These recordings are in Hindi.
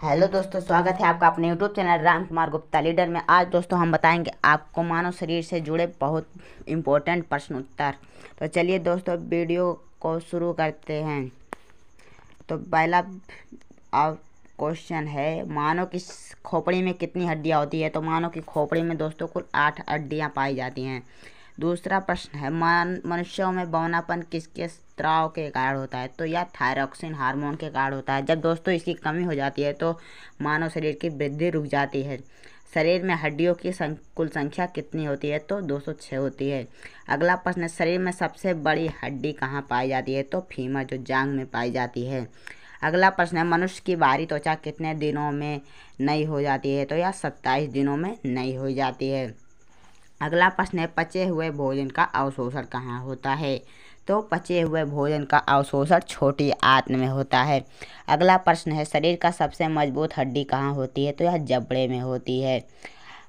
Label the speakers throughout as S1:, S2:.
S1: हेलो दोस्तों, स्वागत है आपका अपने YouTube channel Ram Kumar Gupta leader में। आज दोस्तों हम बताएंगे आपको मानव शरीर से जुड़े बहुत इम्पोर्टेंट प्रश्न उत्तर। तो चलिए दोस्तों वीडियो को शुरू करते हैं। तो पहला क्वेश्चन है, मानव की खोपड़ी में कितनी हड्डियां होती है। तो मानव की खोपड़ी में दोस्तों कुल 8 हड्डियां पाई जाती हैं। दूसरा प्रश्न है, मनुष्यों में बौनापन किसके स्राव के कारण होता है। तो यह थायरॉक्सिन हार्मोन के कारण होता है। जब दोस्तों इसकी कमी हो जाती है तो मानव शरीर की वृद्धि रुक जाती है। शरीर में हड्डियों की कुल संख्या कितनी होती है। तो 206 होती है। अगला प्रश्न है, शरीर में सबसे बड़ी हड्डी कहाँ पाई जाती है। तो फीमर, जो जांघ में पाई जाती है। अगला प्रश्न है, मनुष्य की बाहरी त्वचा कितने दिनों में नई हो जाती है। तो यह 27 दिनों में नई हो जाती है। अगला प्रश्न है, पचे हुए भोजन का अवशोषण कहाँ होता है। तो पचे हुए भोजन का अवशोषण छोटी आंत में होता है। अगला प्रश्न है, शरीर का सबसे मजबूत हड्डी कहाँ होती है। तो यह जबड़े में होती है।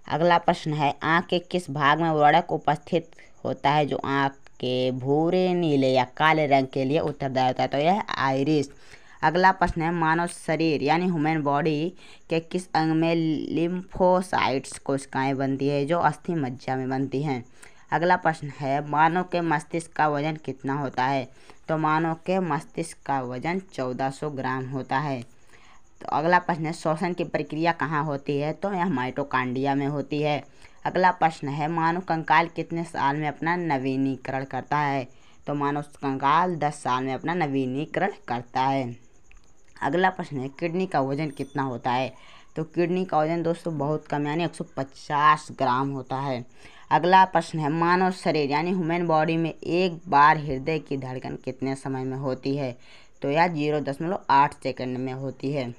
S1: अगला प्रश्न है, आँख के किस भाग में वर्णक उपस्थित होता है जो आँख के भूरे, नीले या काले रंग के लिए उत्तरदायी होता है। तो यह आइरिस। अगला प्रश्न है, मानव शरीर यानी ह्यूमन बॉडी के किस अंग में लिम्फोसाइट्स कोशिकाएं बनती है जो अस्थि मज्जा में बनती हैं। अगला प्रश्न है, मानव के मस्तिष्क का वजन कितना होता है। तो मानव के मस्तिष्क का वजन 1400 ग्राम होता है। तो अगला प्रश्न है, श्वसन की प्रक्रिया कहाँ होती है। तो यह माइटोकांड्रिया में होती है। अगला प्रश्न है, मानव कंकाल कितने साल में अपना नवीनीकरण करता है। तो मानव कंकाल 10 साल में अपना नवीनीकरण करता है। अगला प्रश्न है, किडनी का वजन कितना होता है। तो किडनी का वजन दोस्तों बहुत कम यानी 150 ग्राम होता है। अगला प्रश्न है, मानव शरीर यानी ह्यूमन बॉडी में एक बार हृदय की धड़कन कितने समय में होती है। तो यह 0.8 सेकंड में होती है।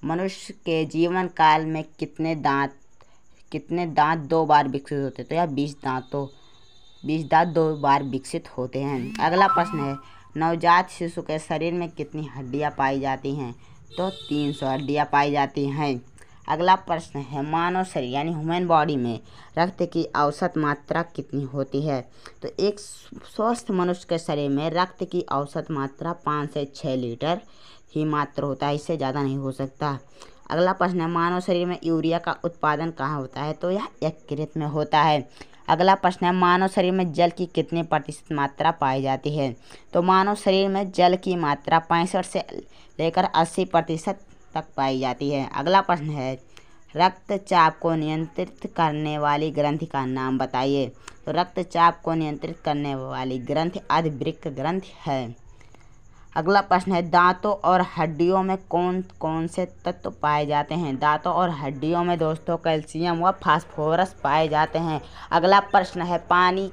S1: मनुष्य के जीवन काल में कितने दांत 2 बार विकसित होते हैं। तो यह 20 दांत 2 बार विकसित होते हैं। अगला प्रश्न है, नवजात शिशु के शरीर में कितनी हड्डियां पाई जाती हैं। तो 300 हड्डियां पाई जाती हैं। अगला प्रश्न है, मानव शरीर यानी ह्यूमन बॉडी में रक्त की औसत मात्रा कितनी होती है। तो एक स्वस्थ मनुष्य के शरीर में रक्त की औसत मात्रा 5 से 6 लीटर ही मात्र होता है, इससे ज़्यादा नहीं हो सकता। अगला प्रश्न है, मानव शरीर में यूरिया का उत्पादन कहाँ होता है। तो यह यकृत में होता है। अगला प्रश्न है, मानव शरीर में जल की कितने प्रतिशत मात्रा पाई जाती है। तो मानव शरीर में जल की मात्रा 65 से लेकर 80% तक पाई जाती है। अगला प्रश्न है, रक्तचाप को नियंत्रित करने वाली ग्रंथि का नाम बताइए। तो रक्तचाप को नियंत्रित करने वाली ग्रंथि अधिवृक्क ग्रंथि है। अगला प्रश्न है, दांतों और हड्डियों में कौन कौन से तत्व पाए जाते हैं। दांतों और हड्डियों में दोस्तों कैल्शियम व फास्फोरस पाए जाते हैं। अगला प्रश्न है, पानी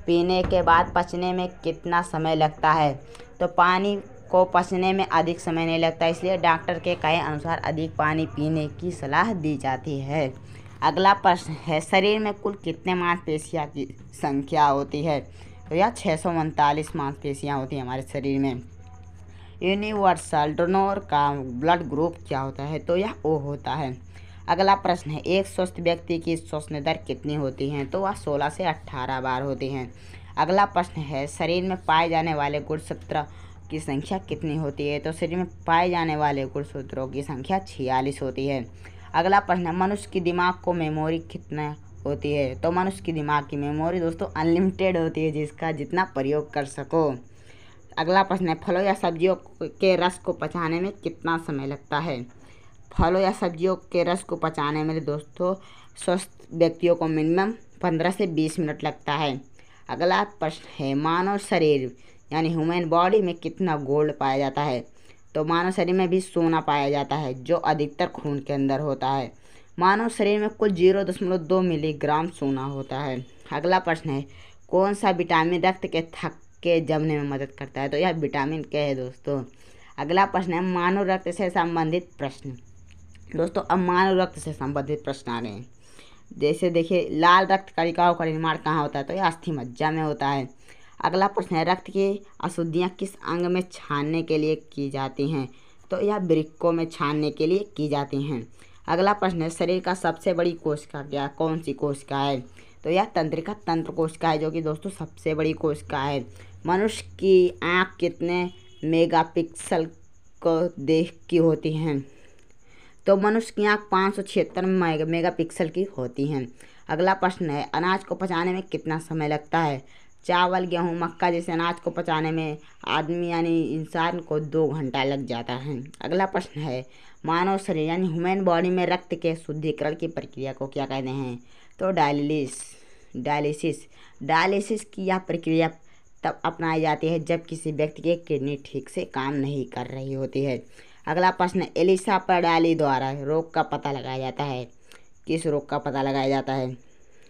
S1: पीने के बाद पचने में कितना समय लगता है। तो पानी को पचने में अधिक समय नहीं लगता, इसलिए डॉक्टर के कहे अनुसार अधिक पानी पीने की सलाह दी जाती है। अगला प्रश्न है, शरीर में कुल कितने मांसपेशियां की संख्या होती है। तो यह 639 मांसपेशियां होती हैं हमारे शरीर में। यूनिवर्सल डोनर का ब्लड ग्रुप क्या होता है। तो यह ओ होता है। अगला प्रश्न है, एक स्वस्थ व्यक्ति की श्वसन दर कितनी होती है। तो वह 16 से 18 बार होती हैं। अगला प्रश्न है, शरीर में पाए जाने वाले गुणसूत्रों की संख्या कितनी होती है। तो शरीर में पाए जाने वाले गुणसूत्रों की संख्या 46 होती है। अगला प्रश्न है, मनुष्य की दिमाग को मेमोरी कितना होती है। तो मनुष्य की दिमाग की मेमोरी दोस्तों अनलिमिटेड होती है, जिसका जितना प्रयोग कर सको। अगला प्रश्न है, फलों या सब्जियों के रस को पचाने में कितना समय लगता है। फलों या सब्जियों के रस को पचाने में दोस्तों स्वस्थ व्यक्तियों को मिनिमम 15 से 20 मिनट लगता है। अगला प्रश्न है, मानव शरीर यानी ह्यूमन बॉडी में कितना गोल्ड पाया जाता है। तो मानव शरीर में भी सोना पाया जाता है, जो अधिकतर खून के अंदर होता है। मानव शरीर में कुल 0.2 मिलीग्राम सोना होता है। अगला प्रश्न है, कौन सा विटामिन रक्त के थक्के जमने में मदद करता है। तो यह विटामिन के है दोस्तों। अगला प्रश्न है, मानव रक्त से संबंधित प्रश्न। दोस्तों अब मानव रक्त से संबंधित प्रश्न आ रहे हैं। जैसे देखिए, लाल रक्त कणिकाओं का निर्माण कहाँ होता है। तो यह अस्थि मज्जा में होता है। अगला प्रश्न है, रक्त की अशुद्धियाँ किस अंग में छानने के लिए की जाती हैं। तो यह वृक्कों में छानने के लिए की जाती हैं। अगला प्रश्न है, शरीर का सबसे बड़ी कोशिका कौन सी कोशिका है। तो यह तंत्रिका तंत्र कोशिका है, जो कि दोस्तों सबसे बड़ी कोशिका है। मनुष्य की आँख कितने मेगापिक्सल को देख की होती हैं। तो मनुष्य की आँख 576 मेगापिक्सल की होती हैं। अगला प्रश्न है, अनाज को पचाने में कितना समय लगता है? चावल, गेहूँ, मक्का जैसे अनाज को पचाने में आदमी यानी इंसान को 2 घंटा लग जाता है। अगला प्रश्न है, मानव शरीर यानी ह्यूमन बॉडी में रक्त के शुद्धिकरण की प्रक्रिया को क्या कहते हैं? तो डायलिसिस की यह प्रक्रिया तब अपनाई जाती है जब किसी व्यक्ति की किडनी ठीक से काम नहीं कर रही होती है। अगला प्रश्न, एलिसा प्रणाली द्वारा रोग का पता लगाया जाता है। किस रोग का पता लगाया जाता है?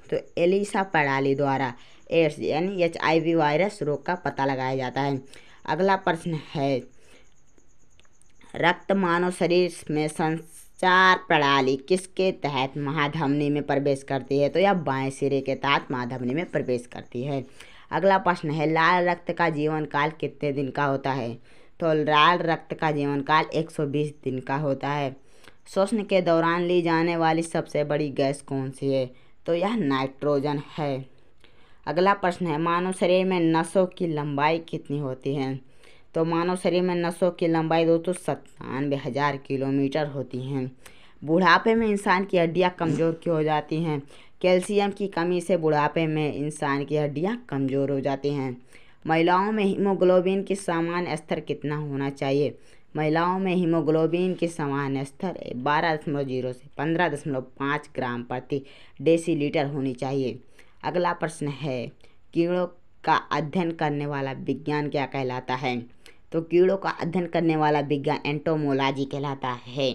S1: तो एलिसा प्रणाली द्वारा एड्स यानी HIV वायरस रोग का पता लगाया जाता है। अगला प्रश्न है, रक्त मानव शरीर में संचार प्रणाली किसके तहत महाधमनी में प्रवेश करती है? तो यह बाएं सिरे के तहत महाधमनी में प्रवेश करती है। अगला प्रश्न है, लाल रक्त का जीवन काल कितने दिन का होता है? तो लाल रक्त का जीवन काल 120 दिन का होता है। श्वसन के दौरान ली जाने वाली सबसे बड़ी गैस कौन सी है? तो यह नाइट्रोजन है। अगला प्रश्न है, मानव शरीर में नसों की लंबाई कितनी होती है? तो मानव शरीर में नसों की लंबाई 297,000 किलोमीटर होती हैं। बुढ़ापे में इंसान की हड्डियां कमज़ोर क्यों हो जाती हैं? कैल्शियम की कमी से बुढ़ापे में इंसान की हड्डियां कमज़ोर हो जाती हैं। महिलाओं में हीमोग्लोबिन की सामान्य स्तर कितना होना चाहिए? महिलाओं में हीमोग्लोबिन की सामान्य स्तर 12.0 से 15.5 ग्राम प्रति डेसीलीटर होनी चाहिए। अगला प्रश्न है, कीड़ों का अध्ययन करने वाला विज्ञान क्या कहलाता है? तो कीड़ों का अध्ययन करने वाला विज्ञान एंटोमोलॉजी कहलाता है।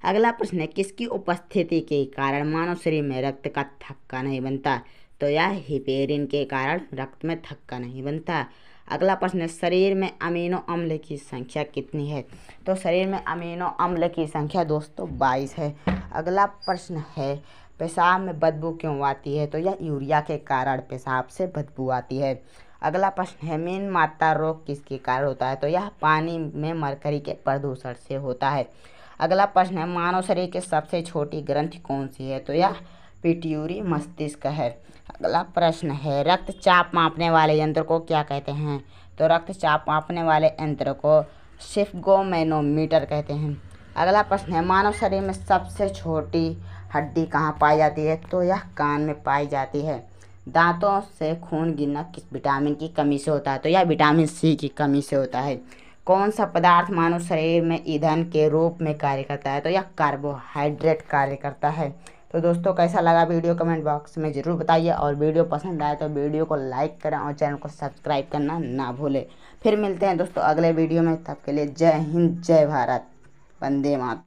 S1: अगला प्रश्न है, किसकी उपस्थिति के कारण मानव शरीर में रक्त का थक्का नहीं बनता? तो यह हिपेरिन के कारण रक्त में थक्का नहीं बनता। अगला प्रश्न है, शरीर में अमीनो अम्ल की संख्या कितनी है? तो शरीर में अमीनो अम्ल की संख्या दोस्तों 22 है। अगला प्रश्न है, पेशाब में बदबू क्यों आती है? तो यह यूरिया के कारण पेशाब से बदबू आती है। अगला प्रश्न है, मीन माता रोग किसके कारण होता है? तो यह पानी में मरकरी के प्रदूषण से होता है। अगला प्रश्न है, मानव शरीर की सबसे छोटी ग्रंथि कौन सी है? तो यह पिट्यूरी मस्तिष्क है। अगला प्रश्न है, रक्तचाप मापने वाले यंत्र को क्या कहते हैं? तो रक्तचाप मापने वाले यंत्र को स्फिग्मोमैनोमीटर कहते हैं। अगला प्रश्न है, मानव शरीर में सबसे छोटी हड्डी कहाँ पाई जाती है? तो यह कान में पाई जाती है। दांतों से खून गिरना किस विटामिन की कमी से होता है? तो यह विटामिन C की कमी से होता है। कौन सा पदार्थ मानव शरीर में ईंधन के रूप में कार्य करता है? तो यह कार्बोहाइड्रेट कार्य करता है। तो दोस्तों कैसा लगा वीडियो कमेंट बॉक्स में ज़रूर बताइए, और वीडियो पसंद आए तो वीडियो को लाइक करें और चैनल को सब्सक्राइब करना ना भूलें। फिर मिलते हैं दोस्तों अगले वीडियो में, तब के लिए जय हिंद, जय भारत, वंदे मातरम।